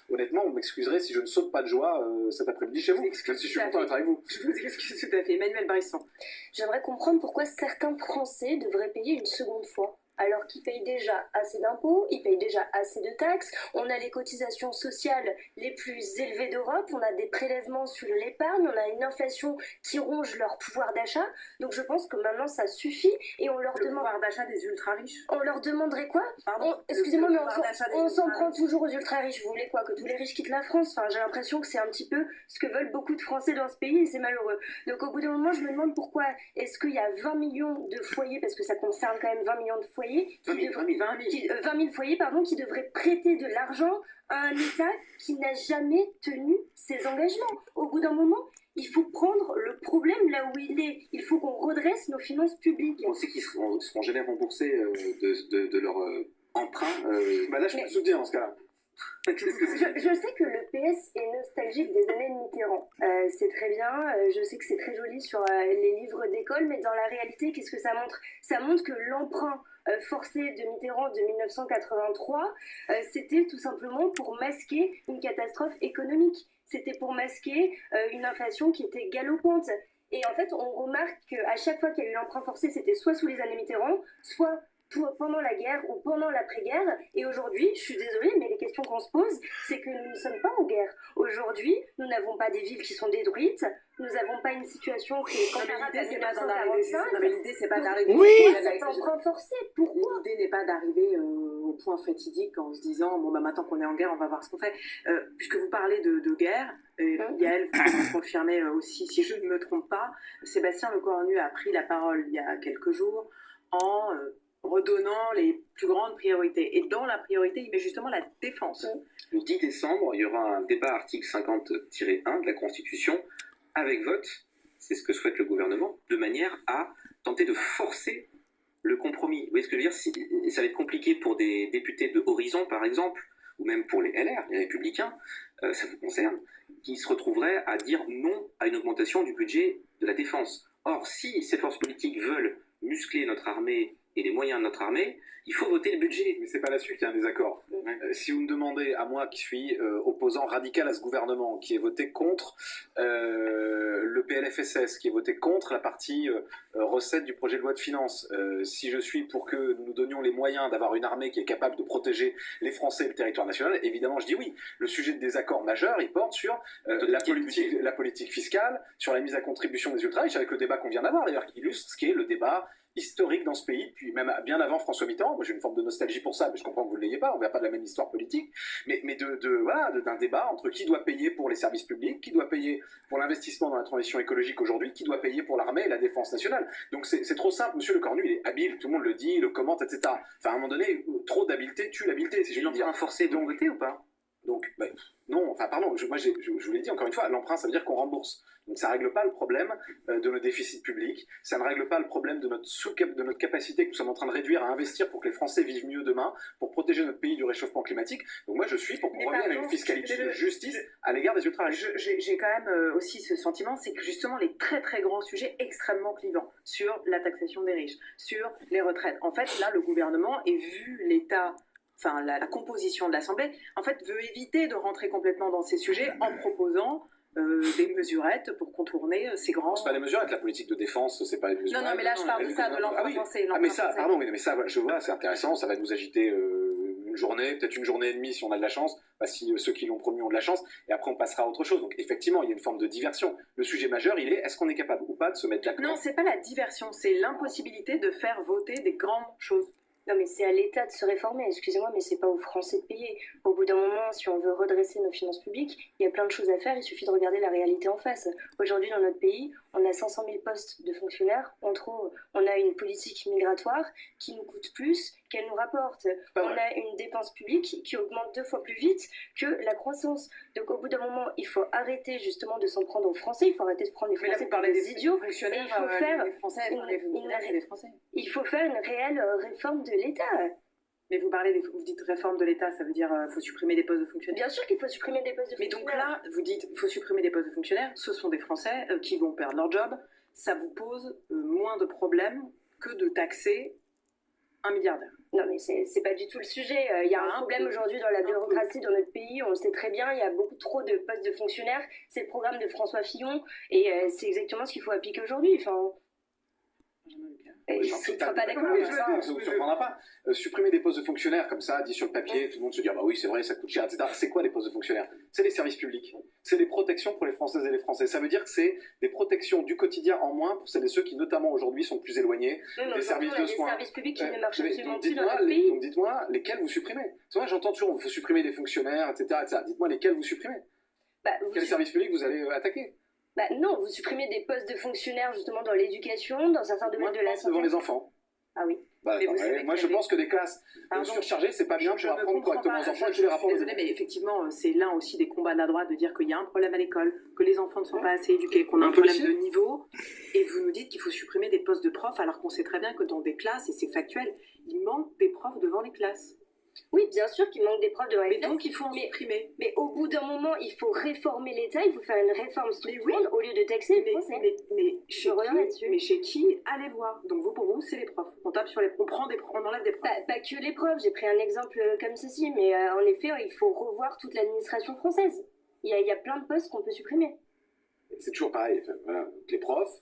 honnêtement, vous m'excuserez si je ne saute pas de joie cet après-midi chez vous, même si je suis content d'être avec vous. Je vous excuse tout à fait. Emmanuel Brisson. J'aimerais comprendre pourquoi certains Français devraient payer une seconde fois. Alors qu'ils payent déjà assez d'impôts, ils payent déjà assez de taxes, on a les cotisations sociales les plus élevées d'Europe, on a des prélèvements sur l'épargne, on a une inflation qui ronge leur pouvoir d'achat. Donc je pense que maintenant ça suffit et on leur demande... Le pouvoir d'achat des ultra-riches. On leur demanderait quoi? Pardon, excusez-moi, mais on s'en prend toujours aux ultra-riches. Vous voulez quoi? Que tous les riches quittent la France? Enfin, j'ai l'impression que c'est un petit peu ce que veulent beaucoup de Français dans ce pays et c'est malheureux. Donc au bout d'un moment, je me demande pourquoi est-ce qu'il y a 20 millions de foyers, parce que ça concerne quand même 20 millions de foyers, 20 000 foyers qui devraient prêter de l'argent à un État qui n'a jamais tenu ses engagements. Au bout d'un moment, il faut prendre le problème là où il est. Il faut qu'on redresse nos finances publiques. On sait qu'ils seront jamais remboursés de leur emprunt. Là, je peux soutien dans ce cas-là. Je sais que le PS est nostalgique des années de Mitterrand. C'est très bien, je sais que c'est très joli sur les livres d'école, mais dans la réalité, qu'est-ce que ça montre? Ça montre que l'emprunt forcé de Mitterrand de 1983, c'était tout simplement pour masquer une catastrophe économique. C'était pour masquer une inflation qui était galopante. Et en fait, on remarque qu'à chaque fois qu'il y a eu l'emprunt forcé, c'était soit sous les années Mitterrand, soit pendant la guerre ou pendant l'après-guerre. Et aujourd'hui, je suis désolée, mais les questions qu'on se pose, c'est que nous ne sommes pas en guerre. Aujourd'hui, nous n'avons pas des villes qui sont détruites, nous n'avons pas une situation qui est comparable à 1945. Non, mais l'idée, c'est pas d'arriver... Oui, c'est emprunt forcé. Pourquoi? L'idée n'est pas d'arriver au point fatidique en se disant, bon, bah, maintenant qu'on est en guerre, on va voir ce qu'on fait. Puisque vous parlez de guerre, Yael, vous confirmez aussi, si je ne me trompe pas, Sébastien Lecornu a pris la parole il y a quelques jours en... redonnant les plus grandes priorités. Et dans la priorité, il met justement la défense. Le 10 décembre, il y aura un débat article 50-1 de la Constitution avec vote, c'est ce que souhaite le gouvernement, de manière à tenter de forcer le compromis. Vous voyez ce que je veux dire? Ça va être compliqué pour des députés de Horizon, par exemple, ou même pour les LR, les Républicains, ça vous concerne, qui se retrouveraient à dire non à une augmentation du budget de la défense. Or, si ces forces politiques veulent muscler notre armée et les moyens de notre armée, il faut voter le budget. Mais c'est pas là-dessus qu'il y a un désaccord. Si vous me demandez à moi qui suis opposant radical à ce gouvernement, qui est voté contre le PLFSS, qui est voté contre la partie recette du projet de loi de finances, si je suis pour que nous donnions les moyens d'avoir une armée qui est capable de protéger les Français et le territoire national, évidemment je dis oui. Le sujet de désaccord majeur, il porte sur la politique fiscale, sur la mise à contribution des ultra-riches, avec le débat qu'on vient d'avoir d'ailleurs, qui illustre ce qui est le débat historique dans ce pays, puis même bien avant François Mitterrand. Moi j'ai une forme de nostalgie pour ça, mais je comprends que vous ne l'ayez pas, on ne verra pas de la même histoire politique, mais d'un débat entre qui doit payer pour les services publics, qui doit payer pour l'investissement dans la transition écologique aujourd'hui, qui doit payer pour l'armée et la défense nationale. Donc c'est trop simple, monsieur Lecornu, il est habile, tout le monde le dit, il le commente, etc. Enfin à un moment donné, trop d'habileté tue l'habileté, si je puis dire. L'emprunt forcé, vous votez ou pas? Donc, non, enfin pardon, je vous l'ai dit encore une fois, l'emprunt ça veut dire qu'on rembourse. Donc ça ne règle pas le problème de nos déficits publics, ça ne règle pas le problème de notre capacité que nous sommes en train de réduire à investir pour que les Français vivent mieux demain, pour protéger notre pays du réchauffement climatique. Donc moi je suis pour qu'on revienne à une fiscalité de justice à l'égard des ultra-riches. J'ai quand même aussi ce sentiment, c'est que justement les très très grands sujets extrêmement clivants sur la taxation des riches, sur les retraites. En fait là le gouvernement, et vu l'état... Enfin, la composition de l'Assemblée, en fait, veut éviter de rentrer complètement dans ces sujets en proposant des mesurettes pour contourner ces grands... C'est pas des mesurettes, la politique de défense, c'est pas des mesurettes. Non, mais là, je parle de ça, de l'emprunt français. Ah, mais ça, pardon, mais ça, je vois, c'est intéressant, ça va nous agiter une journée, peut-être une journée et demie si on a de la chance, si ceux qui l'ont promis ont de la chance, et après on passera à autre chose. Donc effectivement, il y a une forme de diversion. Le sujet majeur, il est, est-ce qu'on est capable ou pas de se mettre d'accord? Non, c'est pas la diversion, c'est l'impossibilité de faire voter des grandes choses. Non mais c'est à l'État de se réformer, excusez-moi, mais c'est pas aux Français de payer. Au bout d'un moment, si on veut redresser nos finances publiques, il y a plein de choses à faire, il suffit de regarder la réalité en face. Aujourd'hui, dans notre pays, on a 500 000 postes de fonctionnaires, on a une politique migratoire qui nous coûte plus qu'elle nous rapporte. On a une dépense publique qui augmente 2 fois plus vite que la croissance. Donc au bout d'un moment, il faut arrêter justement de s'en prendre aux Français, il faut arrêter de prendre les Français pour des idiots, et il faut faire il faut faire une réelle réforme de l'État. Mais vous dites réforme de l'État, ça veut dire faut supprimer des postes de fonctionnaires. Bien sûr qu'il faut supprimer des postes de fonctionnaires. Mais donc là, vous dites faut supprimer des postes de fonctionnaires, ce sont des Français qui vont perdre leur job, ça vous pose moins de problèmes que de taxer un milliardaire. Non, mais c'est pas du tout le sujet. Il y a un problème aujourd'hui dans la bureaucratie dans notre pays, on le sait très bien, il y a beaucoup trop de postes de fonctionnaires. C'est le programme de François Fillon, et c'est exactement ce qu'il faut appliquer aujourd'hui. Enfin, il ne sera pas d'accord avec ça. Ça ne vous surprendra pas. Supprimer des postes de fonctionnaires comme ça, dit sur le papier, tout le monde se dit bah oui, c'est vrai, ça coûte cher, etc. C'est quoi les postes de fonctionnaires? C'est les services publics. C'est des protections pour les Françaises et les Français. Ça veut dire que c'est des protections du quotidien en moins pour celles et ceux qui, notamment aujourd'hui, sont plus éloignés des services de soins. Des services publics qui ne marchent absolument donc plus dans notre pays. Donc dites-moi lesquels vous supprimez. Parce que moi j'entends toujours, il faut supprimer des fonctionnaires, etc. Dites-moi lesquels vous supprimez. Quels services publics vous allez attaquer? Non, vous supprimez des postes de fonctionnaires justement dans l'éducation, dans certains domaines de la santé. Devant les enfants. Ah oui. Moi je pense que des classes surchargées, c'est pas bien pour apprendre correctement aux enfants et tous les rapports. Désolée, mais effectivement, c'est l'un aussi des combats de la droite de dire qu'il y a un problème à l'école, que les enfants ne sont pas assez éduqués, qu'on a un problème de niveau, et vous nous dites qu'il faut supprimer des postes de profs alors qu'on sait très bien que dans des classes, et c'est factuel, il manque des profs devant les classes. Oui, bien sûr qu'il manque des profs devant les classes. Mais donc il faut en supprimer. Mais au bout d'un moment, il faut réformer l'État, il faut faire une réforme structurelle au lieu de taxer les Français. Mais chez qui allez voir? Donc pour vous, c'est les profs. On tape sur les on enlève des profs. Pas que les profs, j'ai pris un exemple comme ceci, mais en effet, il faut revoir toute l'administration française. Il y a plein de postes qu'on peut supprimer. C'est toujours pareil. Voilà. Les profs,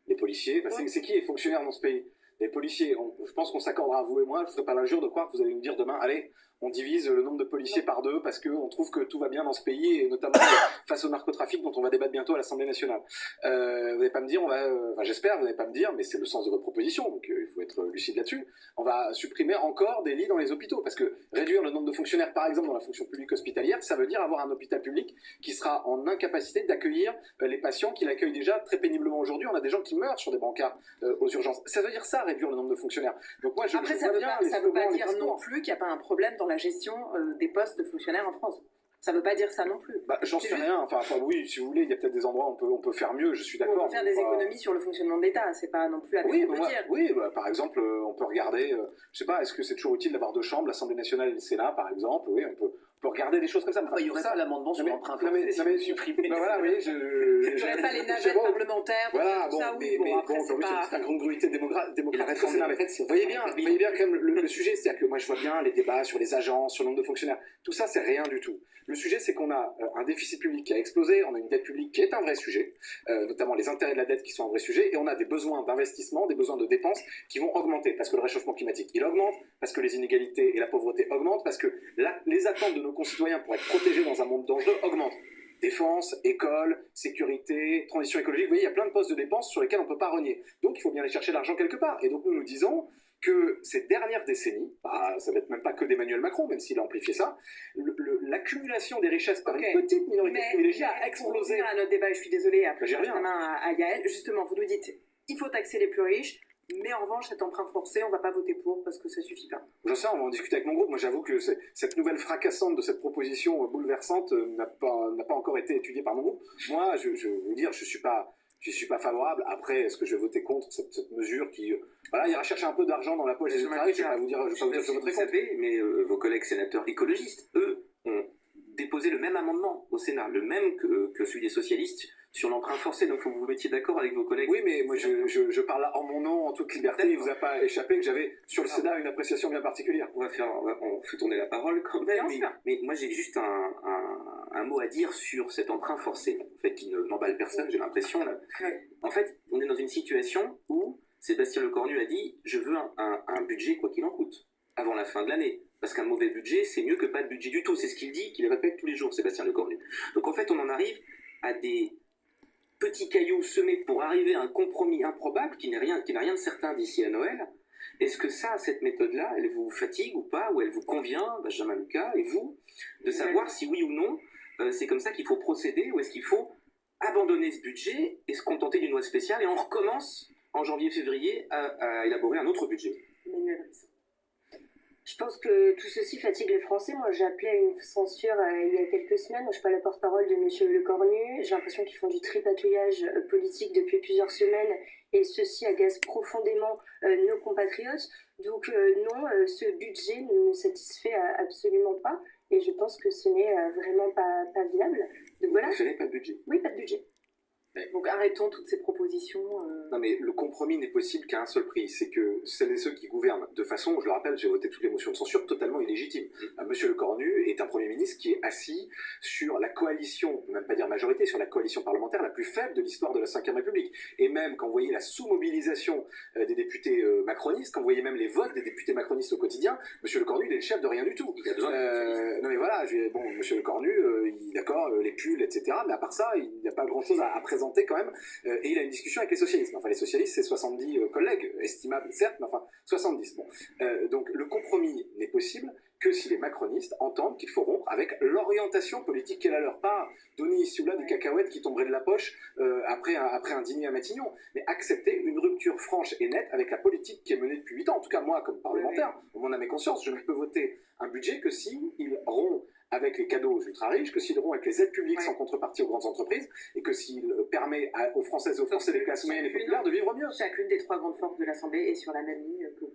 les policiers, c'est qui les fonctionnaires dans ce pays? Les policiers, je pense qu'on s'accordera, vous et moi, je ne ferai pas l'injure de croire que vous allez nous dire demain, allez, on divise le nombre de policiers par 2 parce qu'on trouve que tout va bien dans ce pays, et notamment face au narcotrafic dont on va débattre bientôt à l'Assemblée nationale. Vous n'allez pas me dire, j'espère, vous n'allez pas me dire, mais c'est le sens de votre proposition, donc il faut être lucide là-dessus, on va supprimer encore des lits dans les hôpitaux, parce que réduire le nombre de fonctionnaires, par exemple, dans la fonction publique hospitalière, ça veut dire avoir un hôpital public qui sera en incapacité d'accueillir les patients qu'il accueille déjà très péniblement aujourd'hui. On a des gens qui meurent sur des brancards aux urgences. Ça veut dire ça, réduire le nombre de fonctionnaires. Donc moi, après, ça ne veut pas dire non plus qu'il n'y a pas un problème dans la gestion des postes de fonctionnaires en France. Ça ne veut pas dire ça non plus. J'en sais rien. Enfin, oui, si vous voulez, il y a peut-être des endroits où on peut faire mieux, je suis d'accord. On peut faire des économies sur le fonctionnement de l'État, c'est pas non plus à dire. Oui, par exemple, on peut regarder, je sais pas, est-ce que c'est toujours utile d'avoir 2 chambres, l'Assemblée nationale et le Sénat, par exemple? Oui, on peut regarder des choses comme ça. Il y aurait pas l'amendement sur l'emprunt français supprimé. Voilà, oui, je n'aurais pas les navettes parlementaires, voilà, tout ça, oui. Après, c'est pas incongruité démocratique. Vous voyez bien quand même le sujet, c'est-à-dire que moi je vois bien les débats sur les agences, sur le nombre de fonctionnaires. Tout ça, c'est rien du tout. Le sujet, c'est qu'on a un déficit public qui a explosé, on a une dette publique qui est un vrai sujet, notamment les intérêts de la dette qui sont un vrai sujet, et on a des besoins d'investissement, des besoins de dépenses qui vont augmenter, parce que le réchauffement climatique, il augmente, parce que les inégalités et la pauvreté augmentent, parce que les attentes de nos concitoyens pour être protégés dans un monde dangereux augmentent. Défense, école, sécurité, transition écologique, vous voyez, il y a plein de postes de dépenses sur lesquels on ne peut pas rogner. Donc il faut bien aller chercher l'argent quelque part. Et donc nous disons que ces dernières décennies, ça va être même pas que d'Emmanuel Macron, même s'il a amplifié ça, l'accumulation des richesses par une petite minorité privilégiée a explosé. À notre débat, je suis désolée, après je passe la main à Yael. Justement, vous nous dites, il faut taxer les plus riches, mais en revanche, cet emprunt forcé, on ne va pas voter pour parce que ça ne suffit pas. Je sais, on va en discuter avec mon groupe. Moi, j'avoue que cette nouvelle fracassante de cette proposition bouleversante n'a pas encore été étudiée par mon groupe. Moi, je vais vous dire, je suis pas favorable. Après, est-ce que je vais voter contre cette mesure qui, voilà, ira chercher un peu d'argent dans la poche des ultra riches? Je ne vais pas vous dire, je voterai contre. Mais vos collègues sénateurs écologistes, eux, ont déposé le même amendement au Sénat, le même que celui des socialistes, sur l'emprunt forcé. Donc, il faut que vous vous mettiez d'accord avec vos collègues. Oui, mais moi, je parle là en mon nom, en toute liberté. Il ne vous a pas échappé que j'avais, sur le Sénat, une appréciation bien particulière. On fait tourner la parole quand même. Mais moi, j'ai juste un mot à dire sur cet emprunt forcé, en fait, qui n'emballe personne, j'ai l'impression. En fait, on est dans une situation où Sébastien Lecornu a dit « Je veux un budget quoi qu'il en coûte » avant la fin de l'année. Parce qu'un mauvais budget, c'est mieux que pas de budget du tout. C'est ce qu'il dit, qu'il répète tous les jours, Sébastien Lecornu. Donc en fait, on en arrive à des petits cailloux semés pour arriver à un compromis improbable qui n'a rien de certain d'ici à Noël. Est-ce que cette méthode-là, elle vous fatigue ou pas, ou elle vous convient, Benjamin Lucas et vous, de savoir si oui ou non, c'est comme ça qu'il faut procéder, ou est-ce qu'il faut abandonner ce budget et se contenter d'une loi spéciale et on recommence en janvier-février à élaborer un autre budget? Je pense que tout ceci fatigue les Français. Moi, j'ai appelé à une censure il y a quelques semaines. Moi, je suis pas la porte-parole de M. Lecornu. J'ai l'impression qu'ils font du tripatouillage politique depuis plusieurs semaines et ceci agace profondément nos compatriotes. Donc non, ce budget ne me satisfait absolument pas et je pense que ce n'est vraiment pas viable. Donc voilà. Vous n'avez pas de budget? Oui, pas de budget. Donc Donc arrêtons toutes ces propositions. Non mais le compromis n'est possible qu'à un seul prix, c'est que celles et ceux qui gouvernent de façon, je le rappelle, j'ai voté toutes les motions de censure totalement illégitimes. Monsieur Le Cornu est un Premier ministre qui est assis sur la coalition, on peut même pas dire majorité, sur la coalition parlementaire la plus faible de l'histoire de la Ve République. Et même quand vous voyez la sous-mobilisation des députés macronistes, quand vous voyez même les votes des députés macronistes au quotidien, Monsieur Le Cornu il est le chef de rien du tout. Il a besoin non mais voilà, bon, Monsieur Le Cornu, d'accord, les pulls, etc. Mais à part ça, il n'y a pas grand-chose à présenter quand même. Et il a une discussion avec les socialistes. Enfin, les socialistes, c'est 70 collègues, estimables certes, mais enfin 70. Bon. Donc le compromis n'est possible que si les macronistes entendent qu'il faut rompre avec l'orientation politique qui est la leur. Pas donner ici ou là des cacahuètes qui tomberaient de la poche après un dîner à Matignon, mais accepter une rupture franche et nette avec la politique qui est menée depuis 8 ans. En tout cas, moi, comme parlementaire, au moins à mes consciences, je ne peux voter un budget que s'il rompt avec les cadeaux aux ultra-riches, que s'il rompt avec les aides publiques sans contrepartie aux grandes entreprises, et que s'il permet aux Françaises et aux Français des classes moyennes et populaires de vivre mieux. Chacune des 3 grandes forces de l'Assemblée est sur la même ligne que vous.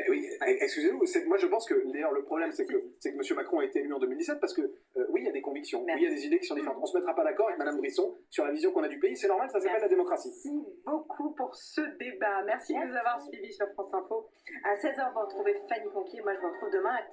Oui, excusez-nous, moi je pense que d'ailleurs le problème c'est que M. Macron a été élu en 2017 parce que oui il y a des convictions, oui il y a des idées qui sont différentes. On ne se mettra pas d'accord avec Mme Brisson sur la vision qu'on a du pays, c'est normal, ça s'appelle la démocratie. Merci beaucoup pour ce débat, merci de nous avoir suivis sur France Info. À 16h, vous retrouvez Fanny Conquier, moi je vous retrouve demain.